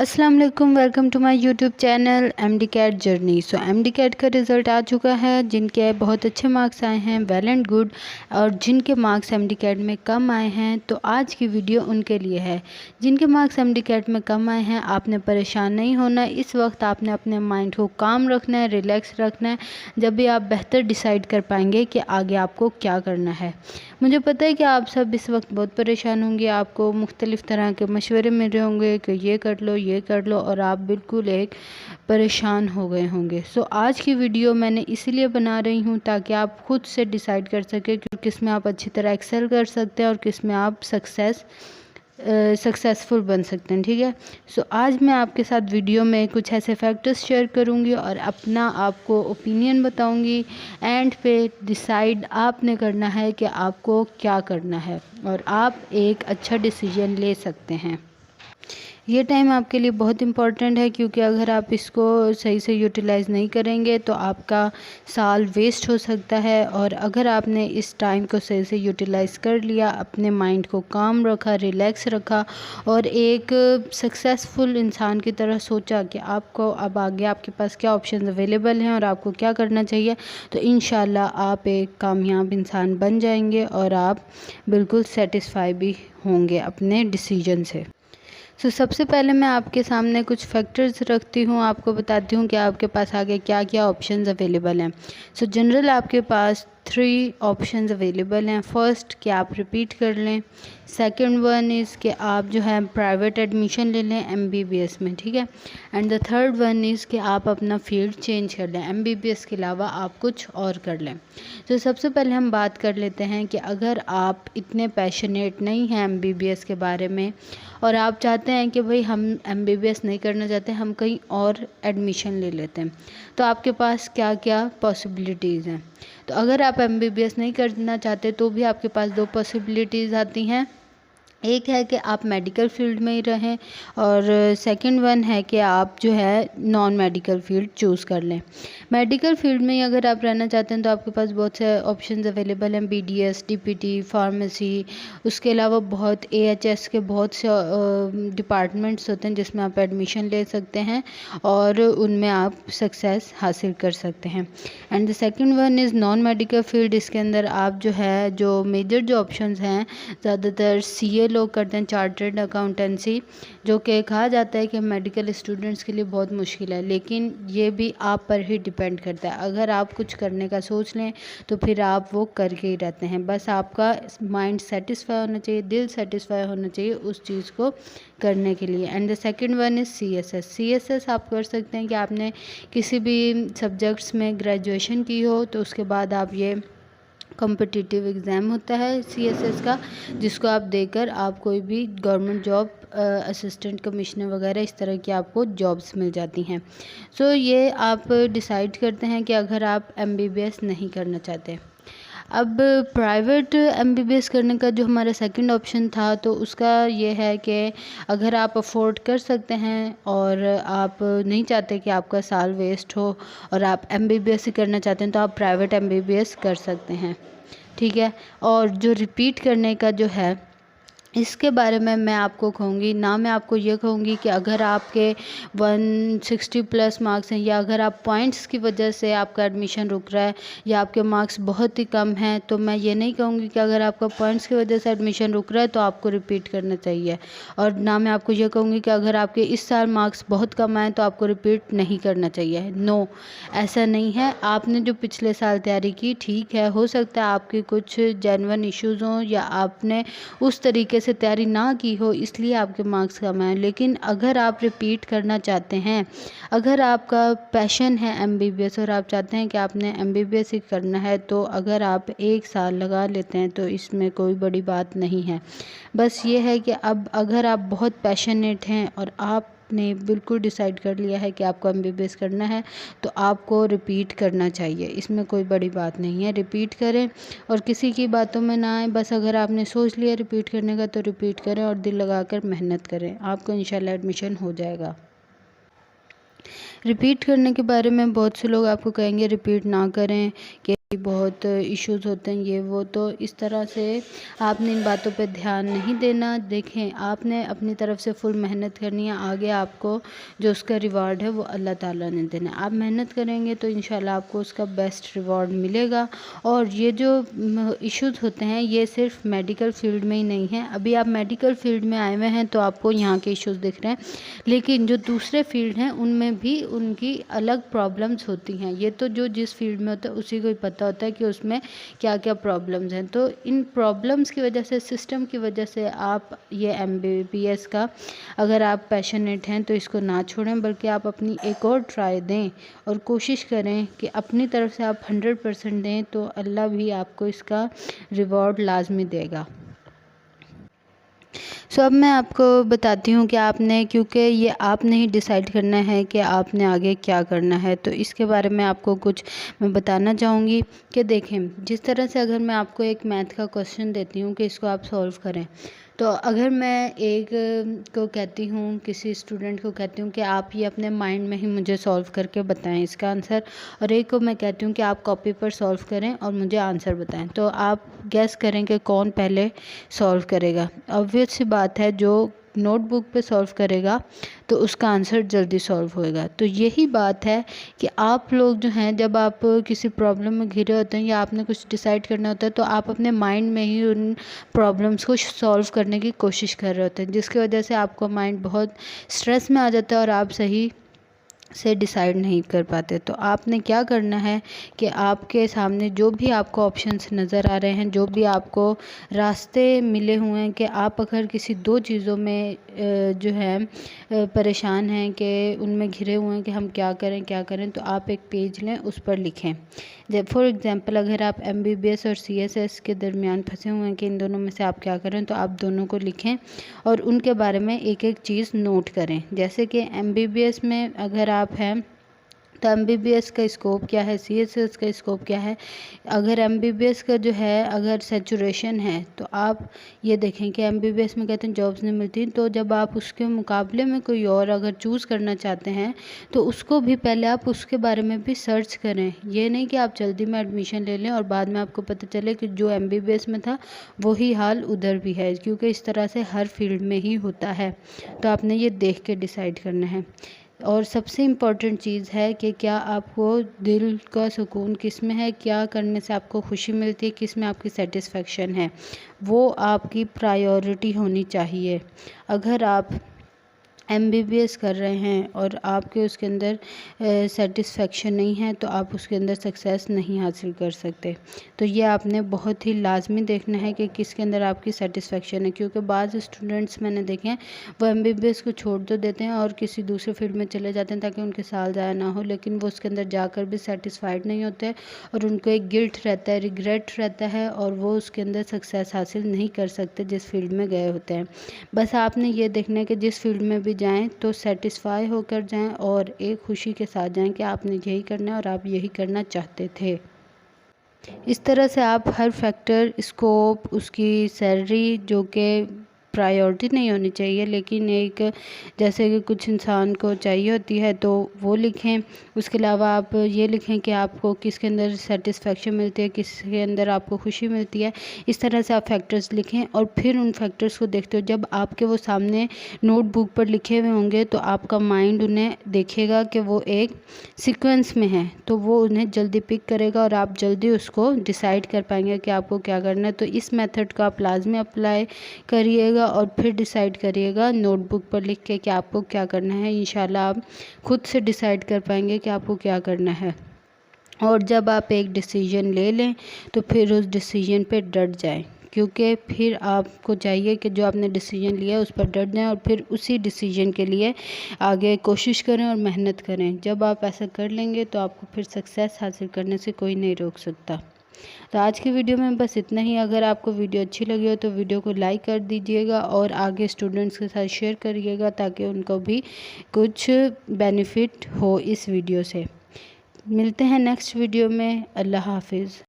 अस्सलाम वालेकुम, welcome to my YouTube channel MD CAT journey. So MD CAT का result आ चुका है। जिनके बहुत अच्छे मार्क्स आए हैं वेल एंड गुड, और जिनके मार्क्स एमडी कैट में कम आए हैं तो आज की वीडियो उनके लिए है। जिनके मार्क्स एमडी कैट में कम आए हैं, आपने परेशान नहीं होना। इस वक्त आपने अपने माइंड को काम रखना है, रिलैक्स रखना है। जब भी आप बेहतर डिसाइड कर पाएंगे कि आगे आपको क्या करना है। मुझे पता है कि आप सब इस वक्त बहुत परेशान होंगे, आपको मुख्तलिफ़ तरह के मशवरे मिल रहे होंगे कि ये कर लो, और आप बिल्कुल एक परेशान हो गए होंगे। सो आज की वीडियो मैंने इसीलिए बना रही हूँ ताकि आप खुद से डिसाइड कर सकें कि किस में आप अच्छी तरह एक्सेल कर सकते हैं और किस में आप सक्सेसफुल बन सकते हैं। ठीक है। सो आज मैं आपके साथ वीडियो में कुछ ऐसे फैक्टर्स शेयर करूंगी और अपना आपको ओपिनियन बताऊंगी। एंड पे डिसाइड आपने करना है कि आपको क्या करना है और आप एक अच्छा डिसीजन ले सकते हैं। ये टाइम आपके लिए बहुत इम्पॉर्टेंट है, क्योंकि अगर आप इसको सही से यूटिलाइज़ नहीं करेंगे तो आपका साल वेस्ट हो सकता है। और अगर आपने इस टाइम को सही से यूटिलाइज़ कर लिया, अपने माइंड को काम रखा, रिलैक्स रखा और एक सक्सेसफुल इंसान की तरह सोचा कि आपको अब आगे आपके पास क्या ऑप्शंस अवेलेबल हैं और आपको क्या करना चाहिए, तो इंशाल्लाह आप एक कामयाब इंसान बन जाएंगे और आप बिल्कुल सेटिस्फाई भी होंगे अपने डिसीजन से। सबसे पहले मैं आपके सामने कुछ फैक्टर्स रखती हूँ, आपको बताती हूँ कि आपके पास आगे क्या क्या ऑप्शंस अवेलेबल हैं। जनरल आपके पास 3 ऑप्शंस अवेलेबल हैं। फर्स्ट कि आप रिपीट कर लें। सेकंड वन इज़ कि आप जो है प्राइवेट एडमिशन ले लें एमबीबीएस में। ठीक है। And the third one is कि आप अपना फील्ड चेंज कर लें, एमबीबीएस के अलावा आप कुछ और कर लें। सबसे पहले हम बात कर लेते हैं कि अगर आप इतने पैशनेट नहीं हैं एमबीबीएस के बारे में और आप चाहते हैं कि भाई हम एमबीबीएस नहीं करना चाहते, हम कहीं और एडमिशन ले लेते हैं, तो आपके पास क्या क्या पॉसिबिलिटीज़ हैं। तो अगर आप एमबीबीएस नहीं करना चाहते तो भी आपके पास 2 पॉसिबिलिटीज़ आती हैं। एक है कि आप मेडिकल फील्ड में ही रहें, और सेकंड वन है कि आप जो है नॉन मेडिकल फील्ड चूज़ कर लें। मेडिकल फील्ड में ही अगर आप रहना चाहते हैं तो आपके पास बहुत से ऑप्शंस अवेलेबल हैं, बीडीएस, डीपीटी, फार्मेसी। उसके अलावा बहुत एएचएस के बहुत से डिपार्टमेंट्स होते हैं जिसमें आप एडमिशन ले सकते हैं और उनमें आप सक्सेस हासिल कर सकते हैं। And the second one is non medical field. इसके अंदर आप जो है जो मेजर जो ऑप्शंस हैं, ज़्यादातर सीए लोग करते हैं, चार्टर्ड अकाउंटेंसी, जो कि कहा जाता है कि मेडिकल स्टूडेंट्स के लिए बहुत मुश्किल है, लेकिन ये भी आप पर ही डिपेंड करता है। अगर आप कुछ करने का सोच लें तो फिर आप वो करके ही रहते हैं। बस आपका माइंड सेटिस्फाई होना चाहिए, दिल सेटिस्फाई होना चाहिए उस चीज़ को करने के लिए। And the second one is CSS. CSS आप कर सकते हैं कि आपने किसी भी सब्जेक्ट्स में ग्रेजुएशन की हो तो उसके बाद आप ये कॉम्पिटिटिव एग्ज़ाम होता है सीएसएस का, जिसको आप देकर आप कोई भी गवर्नमेंट जॉब, असिस्टेंट कमिश्नर वगैरह इस तरह की आपको जॉब्स मिल जाती हैं। ये आप डिसाइड करते हैं कि अगर आप एमबीबीएस नहीं करना चाहते। अब प्राइवेट एमबीबीएस करने का जो हमारा सेकंड ऑप्शन था, तो उसका ये है कि अगर आप अफोर्ड कर सकते हैं और आप नहीं चाहते कि आपका साल वेस्ट हो और आप एमबीबीएस ही करना चाहते हैं, तो आप प्राइवेट एमबीबीएस कर सकते हैं। ठीक है। और जो रिपीट करने का जो है, इसके बारे में मैं आपको कहूँगी ना, मैं आपको ये कहूँगी कि अगर आपके 160 प्लस मार्क्स हैं, या अगर आप पॉइंट्स की वजह से आपका एडमिशन रुक रहा है या आपके मार्क्स बहुत ही कम हैं, तो मैं ये नहीं कहूँगी कि अगर आपका पॉइंट्स की वजह से एडमिशन रुक रहा है तो आपको रिपीट करना चाहिए। और ना मैं आपको ये कहूँगी कि अगर आपके इस साल मार्क्स बहुत कम आए तो आपको रिपीट नहीं करना चाहिए। नो, ऐसा नहीं है। आपने जो पिछले साल तैयारी की, ठीक है, हो सकता है आपके कुछ जेन्युइन इश्यूज़ हों या आपने उस तरीके से तैयारी ना की हो इसलिए आपके मार्क्स कम आए, लेकिन अगर आप रिपीट करना चाहते हैं, अगर आपका पैशन है एमबीबीएस और आप चाहते हैं कि आपने एमबीबीएस ही करना है, तो अगर आप 1 साल लगा लेते हैं तो इसमें कोई बड़ी बात नहीं है। बस ये है कि अब अगर आप बहुत पैशनेट हैं और आपने बिल्कुल डिसाइड कर लिया है कि आपको एमबीबीएस करना है, तो आपको रिपीट करना चाहिए। इसमें कोई बड़ी बात नहीं है, रिपीट करें और किसी की बातों में ना आए। बस अगर आपने सोच लिया रिपीट करने का तो रिपीट करें और दिल लगाकर मेहनत करें, आपको इंशाल्लाह एडमिशन हो जाएगा। रिपीट करने के बारे में बहुत से लोग आपको कहेंगे रिपीट ना करें, कि बहुत इश्यूज़ होते हैं ये वो, तो इस तरह से आपने इन बातों पे ध्यान नहीं देना। देखें, आपने अपनी तरफ से फुल मेहनत करनी है, आगे आपको जो उसका रिवार्ड है वो अल्लाह ताला ने देना है। आप मेहनत करेंगे तो इंशाल्लाह आपको उसका बेस्ट रिवार्ड मिलेगा। और ये जो इश्यूज़ होते हैं ये सिर्फ मेडिकल फील्ड में ही नहीं है। अभी आप मेडिकल फील्ड में आए हुए हैं तो आपको यहाँ के इश्यूज़ दिख रहे हैं, लेकिन जो दूसरे फील्ड हैं उनमें भी उनकी अलग प्रॉब्लम्स होती हैं। ये तो जो जिस फील्ड में होता है उसी को ही पता होता है कि उसमें क्या क्या प्रॉब्लम्स हैं। तो इन प्रॉब्लम्स की वजह से, सिस्टम की वजह से आप ये MBBS का अगर आप पैशनेट हैं तो इसको ना छोड़ें, बल्कि आप अपनी एक और ट्राई दें और कोशिश करें कि अपनी तरफ से आप 100% दें, तो अल्लाह भी आपको इसका रिवॉर्ड लाजमी देगा। सो अब मैं आपको बताती हूँ कि आपने, क्योंकि ये आपने ही डिसाइड करना है कि आपने आगे क्या करना है, तो इसके बारे में आपको कुछ मैं बताना चाहूँगी कि देखें, जिस तरह से अगर मैं आपको एक मैथ का क्वेश्चन देती हूँ कि इसको आप सॉल्व करें, तो अगर मैं एक को कहती हूँ, किसी स्टूडेंट को कहती हूँ कि आप ये अपने माइंड में ही मुझे सॉल्व करके बताएं इसका आंसर, और एक को मैं कहती हूँ कि आप कॉपी पर सॉल्व करें और मुझे आंसर बताएं, तो आप गेस करें कि कौन पहले सॉल्व करेगा। ऑब्वियस सी बात है, जो नोटबुक पे सॉल्व करेगा तो उसका आंसर जल्दी सॉल्व होएगा। तो यही बात है कि आप लोग जो हैं, जब आप किसी प्रॉब्लम में घिरे होते हैं या आपने कुछ डिसाइड करना होता है, तो आप अपने माइंड में ही उन प्रॉब्लम्स को सॉल्व करने की कोशिश कर रहे होते हैं, जिसकी वजह से आपका माइंड बहुत स्ट्रेस में आ जाता है और आप सही से डिसाइड नहीं कर पाते। तो आपने क्या करना है कि आपके सामने जो भी आपको ऑप्शंस नज़र आ रहे हैं, जो भी आपको रास्ते मिले हुए हैं, कि आप अगर किसी दो चीज़ों में जो है परेशान हैं, कि उनमें घिरे हुए हैं कि हम क्या करें, तो आप एक पेज लें, उस पर लिखें। जब फॉर एग्ज़ाम्पल अगर आप MBBS और CSS के दरमियान फंसे हुए हैं कि इन दोनों में से आप क्या करें, तो आप दोनों को लिखें और उनके बारे में एक एक चीज़ नोट करें। जैसे कि MBBS में अगर आप हैं तो MBBS का स्कोप क्या है, CSS का स्कोप क्या है। अगर MBBS का जो है, अगर सैचुरेशन है, तो आप ये देखें कि MBBS में कहते हैं जॉब्स नहीं मिलती, तो जब आप उसके मुकाबले में कोई और अगर चूज़ करना चाहते हैं तो उसको भी पहले आप उसके बारे में भी सर्च करें। ये नहीं कि आप जल्दी में एडमिशन ले लें और बाद में आपको पता चले कि जो MBBS में था वही हाल उधर भी है, क्योंकि इस तरह से हर फील्ड में ही होता है। तो आपने ये देख के डिसाइड करना है। और सबसे इम्पॉर्टेंट चीज़ है कि क्या आपको दिल का सुकून किस में है, क्या करने से आपको खुशी मिलती है, किस में आपकी सेटिस्फेक्शन है, वो आपकी प्रायोरिटी होनी चाहिए। अगर आप MBBS कर रहे हैं और आपके उसके अंदर सेटिस्फेक्शन नहीं है, तो आप उसके अंदर सक्सेस नहीं हासिल कर सकते। तो ये आपने बहुत ही लाजमी देखना है कि किसके अंदर आपकी सेटिस्फेक्शन है, क्योंकि बाज़ स्टूडेंट्स मैंने देखे हैं वो MBBS को छोड़ तो देते हैं और किसी दूसरे फील्ड में चले जाते हैं ताकि उनके साल ज़ाया ना हो, लेकिन वो उसके अंदर जाकर भी सेटिस्फाइड नहीं होते और उनको एक गिल्ट रहता है, रिग्रेट रहता है, और वो उसके अंदर सक्सेस हासिल नहीं कर सकते जिस फील्ड में गए होते हैं। बस आपने ये देखना है कि जिस फील्ड में भी जाएं तो सेटिस्फाई होकर जाएं और एक खुशी के साथ जाएं कि आपने यही करना है और आप यही करना चाहते थे। इस तरह से आप हर फैक्टर, स्कोप, उसकी सैलरी, जो कि प्रायोरिटी नहीं होनी चाहिए लेकिन एक जैसे कि कुछ इंसान को चाहिए होती है, तो वो लिखें। उसके अलावा आप ये लिखें कि आपको किसके अंदर सेटिस्फेक्शन मिलती है, किसके अंदर आपको खुशी मिलती है। इस तरह से आप फैक्टर्स लिखें और फिर उन फैक्टर्स को देखते हो, जब आपके वो सामने नोटबुक पर लिखे हुए होंगे तो आपका माइंड उन्हें देखेगा कि वो एक सीक्वेंस में है, तो वो उन्हें जल्दी पिक करेगा और आप जल्दी उसको डिसाइड कर पाएंगे कि आपको क्या करना है। तो इस मेथड को आप लाजमी अप्लाई करिएगा और फिर डिसाइड करिएगा नोटबुक पर लिख के कि आपको क्या करना है। इंशाल्लाह आप खुद से डिसाइड कर पाएंगे कि आपको क्या करना है। और जब आप एक डिसीजन ले लें तो फिर उस डिसीजन पे डट जाएं, क्योंकि फिर आपको चाहिए कि जो आपने डिसीजन लिया है उस पर डट जाएं और फिर उसी डिसीजन के लिए आगे कोशिश करें और मेहनत करें। जब आप ऐसा कर लेंगे तो आपको फिर सक्सेस हासिल करने से कोई नहीं रोक सकता। तो आज की वीडियो में बस इतना ही। अगर आपको वीडियो अच्छी लगी हो तो वीडियो को लाइक कर दीजिएगा और आगे स्टूडेंट्स के साथ शेयर करिएगा ताकि उनको भी कुछ बेनिफिट हो इस वीडियो से। मिलते हैं नेक्स्ट वीडियो में। अल्लाह हाफिज़।